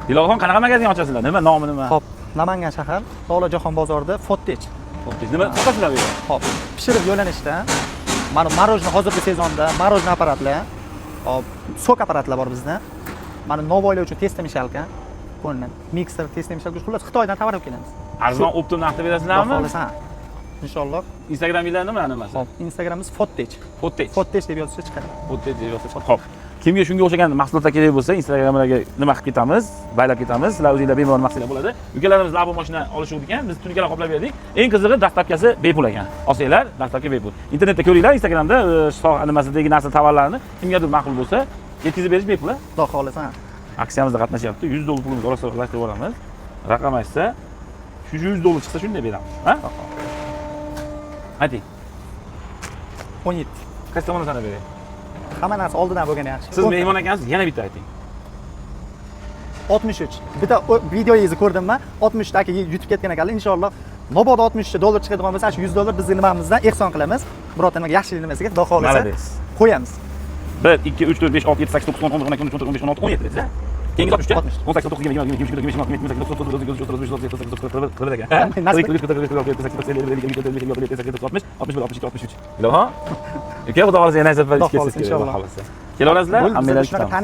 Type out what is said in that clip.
Ilohim qanaqa magazin ochasizlar? Nima nomi nima? Xo'p, Namangan shahar, Tog'li bozorida Fottech. Nima sotasizlar bu yerda? Xo'p, pishirib yo'lanishda, mana marojna hozirgi sezonda marojna apparatlar, hop, sok apparatlar bor bizda. Mana novoylar uchun test mishalka, ko'rgan mikser, test mishalka, xullas Xitoydan tovar olib kelamiz. Arzon optim narxda berasizlarmi? Xohlasan. Inshaalloh. Instagramingizlar nima? Xo'p, Instagramimiz Fottech. Fottech deb yozsa chiqadi. Fottech deb yozsa chiqadi. Xo'p. Kimga shunga o'xshagan mahsulotlar kerak bo'lsa, Instagramlarga nima qilib ketamiz, baylab ketamiz. Sizlar o'zingizlar bemalol maqsadlar bo'ladi. Ukalarimiz labo mashina olishuvdi ekan, biz tunikalar qoplab berdik. Eng qizig'i dastavkasi bepul ekan. Olsanglar, dastavka bepul. Internetda ko'ringlar, Instagramda soha nimasidagi narsa tovarlarni kimgadir ma'qul bo'lsa, yetkazib berish bepul. Xudo xohlasan. Aksiyamizda qatnashyapti. $100 pulimizni orasiga yuboramiz. Raqam aytsa, shu $100 chiqsa shunday beramiz. Ha? Ayting. 17. Qaysi tomondan sanab beray? Hamma narsa oldidan bo'lgan yaxshi. Siz mehmon ekansiz, yana bitta ayting. 63. Bitta videoyingizni ko'rdimmi? 60 taka yutib ketgan ekanlar. Inshaalloh mabodo $60 chiqadigan bo'lsa, shu $100 bizning nimamizdan ehson qilamiz. Birorta nimaga yaxshilik nimasiga xudo xolasa qo'yamiz. 1 2 3 4 5 6 7 8 9 10 11 12 13 14 15 16 17 desa. Keyingi 60 18 19 20 21 22 23 24 Ilohim. Uka, xudo xolasa yana safar ishga kelaverasizlar. Hammalar